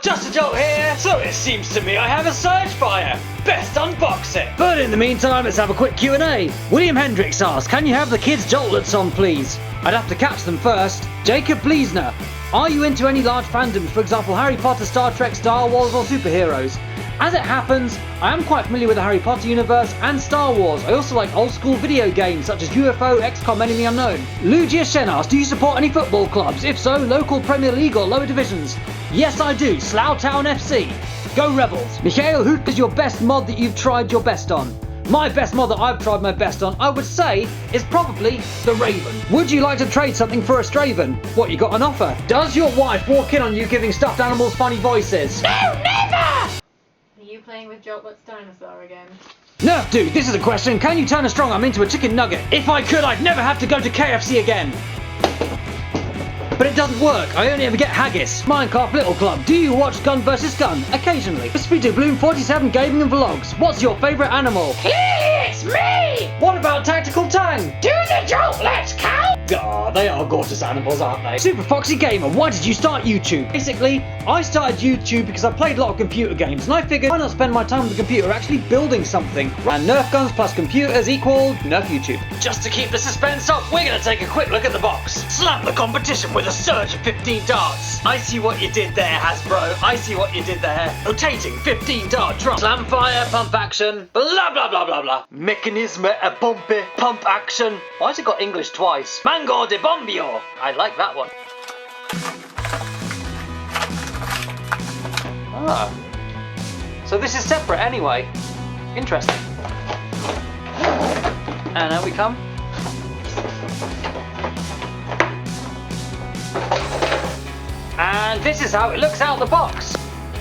Justajolt here! So it seems to me I have a Surgefire. Best unbox it! But in the meantime, let's have a quick Q&A. William Hendricks asks, can you have the kids' Joltlets on, please? I'd have to catch them first. Jacob Bleasner, are you into any large fandoms, for example Harry Potter, Star Trek, Star Wars or superheroes? As it happens, I am quite familiar with the Harry Potter universe and Star Wars. I also like old school video games such as UFO, XCOM, Enemy Unknown. Lugia Shen asks, do you support any football clubs? If so, local Premier League or lower divisions? Yes I do, Slough Town FC. Go Rebels. Mikhail, who is your best mod that you've tried your best on? My best mod that I've tried my best on, I would say, is probably the Raven. Would you like to trade something for a Straven? What, you got an offer? Does your wife walk in on you giving stuffed animals funny voices? No, never! Are you playing with Jolt's dinosaur again? Nerf dude, this is a question. Can you turn a strong arm into a chicken nugget? If I could, I'd never have to go to KFC again. But it doesn't work. I only ever get haggis. Minecraft Little Club. Do you watch Gun vs Gun? Occasionally. Speedy Bloom 47 Gaming and Vlogs. What's your favourite animal? Clearly it's me! What about Tactical Tang? Do the Joltlets count? Ah, they are gorgeous animals, aren't they? Super Foxy Gamer, why did you start YouTube? Basically, I started YouTube because I played a lot of computer games and I figured why not spend my time with the computer actually building something? And Nerf guns plus computers equal Nerf YouTube. Just to keep the suspense up, we're going to take a quick look at the box. Slam the competition with a surge of 15 darts. I see what you did there, Hasbro. I see what you did there. Rotating 15 dart drum. Slam fire, pump action, blah blah blah blah blah. Mechanisme a pompe, pump action. Why has it got English twice? Mango de bombio. I like that one. Ah. So this is separate anyway. Interesting. And out we come. And this is how it looks out the box.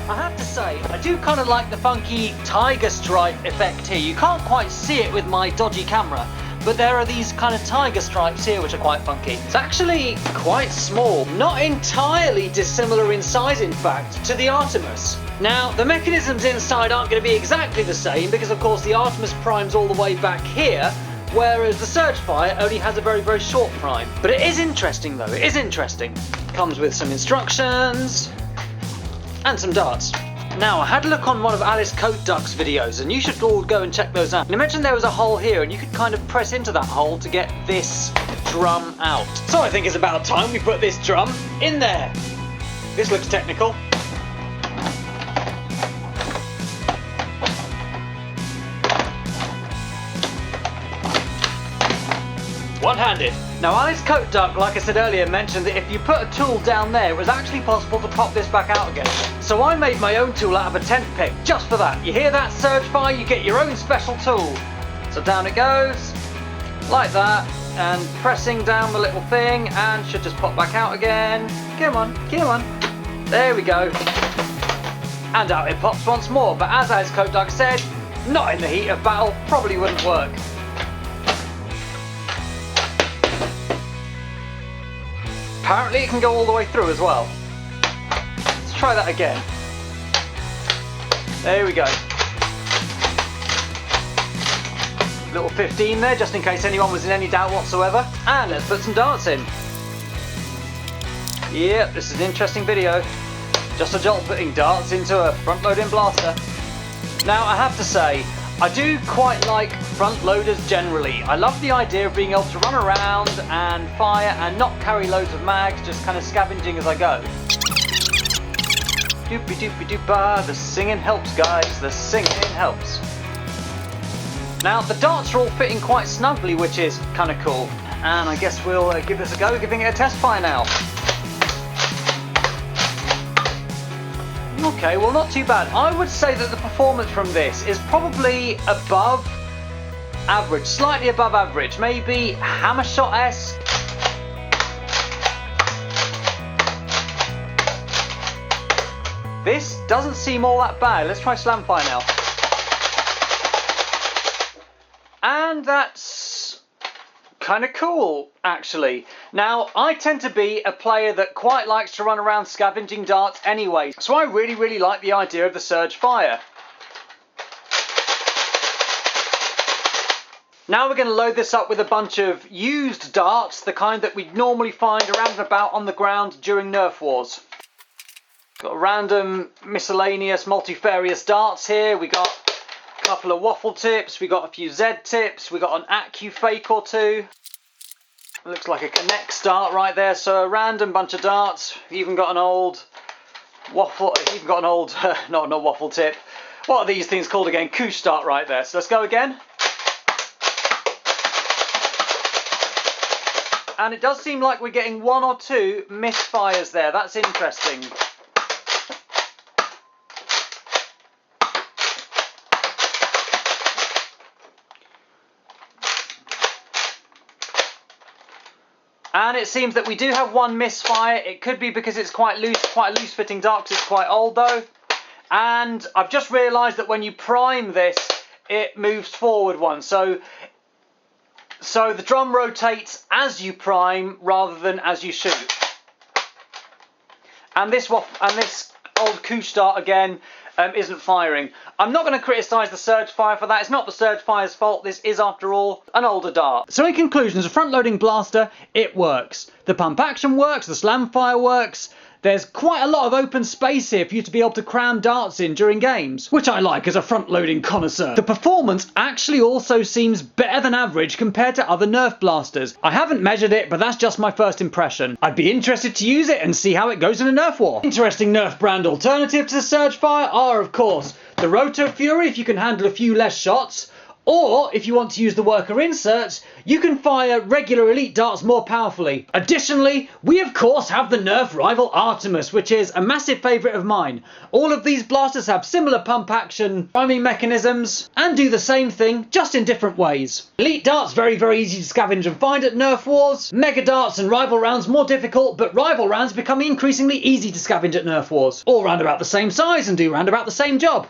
I have to say, I do kind of like the funky tiger stripe effect here. You can't quite see it with my dodgy camera, but there are these kind of tiger stripes here which are quite funky. It's actually quite small, not entirely dissimilar in size in fact to the Artemis. Now the mechanisms inside aren't going to be exactly the same because of course the Artemis prime's all the way back here, whereas the Surgefire only has a very, very short prime. But it is interesting though, it is interesting. Comes with some instructions and some darts. Now, I had a look on one of Alice Coat Duck's videos and you should all go and check those out. And I mentioned there was a hole here and you could kind of press into that hole to get this drum out. So I think it's about time we put this drum in there. This looks technical. One-handed. Now Alice Coat Duck, like I said earlier, mentioned that if you put a tool down there, it was actually possible to pop this back out again. So I made my own tool out of a tent peg, just for that. You hear that, Surgefire? You get your own special tool. So down it goes, like that, and pressing down the little thing, and should just pop back out again. Come on, come on. There we go. And out it pops once more, but as Alice Coat Duck said, not in the heat of battle, probably wouldn't work. Apparently it can go all the way through as well. Let's try that again. There we go. Little 15 there, just in case anyone was in any doubt whatsoever. And let's put some darts in. Yep, this is an interesting video. Justajolt putting darts into a front-loading blaster. Now I have to say, I do quite like front loaders generally. I love the idea of being able to run around and fire and not carry loads of mags, just kind of scavenging as I go. Doopy doopy doopa, the singing helps guys, the singing helps. Now the darts are all fitting quite snugly, which is kind of cool. And I guess we'll give this a go, giving it a test fire now. Okay, well not too bad. I would say that the performance from this is probably above average, slightly above average, maybe hammer shot-esque. This doesn't seem all that bad. Let's try Slamfire now. And that's kind of cool, actually. Now, I tend to be a player that quite likes to run around scavenging darts anyway, so I really like the idea of the Surgefire. Now we're going to load this up with a bunch of used darts, the kind that we'd normally find around and about on the ground during Nerf Wars. Got random miscellaneous multifarious darts here. We got a couple of waffle tips. We got a few Z tips. We got an Accustrike or two. Looks like a Connect dart right there. So a random bunch of darts. We've even got an old waffle. Even got an old not waffle tip. What are these things called again? Accustrike dart right there. So let's go again. And it does seem like we're getting one or two misfires there. That's interesting. And it seems that we do have one misfire. It could be because it's quite a loose fitting dart because it's quite old though. And I've just realised that when you prime this, it moves forward one. So the drum rotates as you prime rather than as you shoot. And this old Accustrike dart again isn't firing. I'm not going to criticise the Surgefire for that. It's not the Surgefire's fault. This is, after all, an older dart. So in conclusion, as a front-loading blaster, it works. The pump action works, the slam fire works. There's quite a lot of open space here for you to be able to cram darts in during games, which I like as a front-loading connoisseur. The performance actually also seems better than average compared to other Nerf blasters. I haven't measured it, but that's just my first impression. I'd be interested to use it and see how it goes in a Nerf war. Interesting Nerf brand alternative to the Surgefire are, of course, the Roto Fury if you can handle a few less shots, or if you want to use the worker inserts, you can fire regular elite darts more powerfully. Additionally, we of course have the Nerf rival Artemis, which is a massive favourite of mine. All of these blasters have similar pump action priming mechanisms and do the same thing, just in different ways. Elite darts very easy to scavenge and find at Nerf wars. Mega darts and rival rounds more difficult, but rival rounds become increasingly easy to scavenge at Nerf wars. All round about the same size and do round about the same job.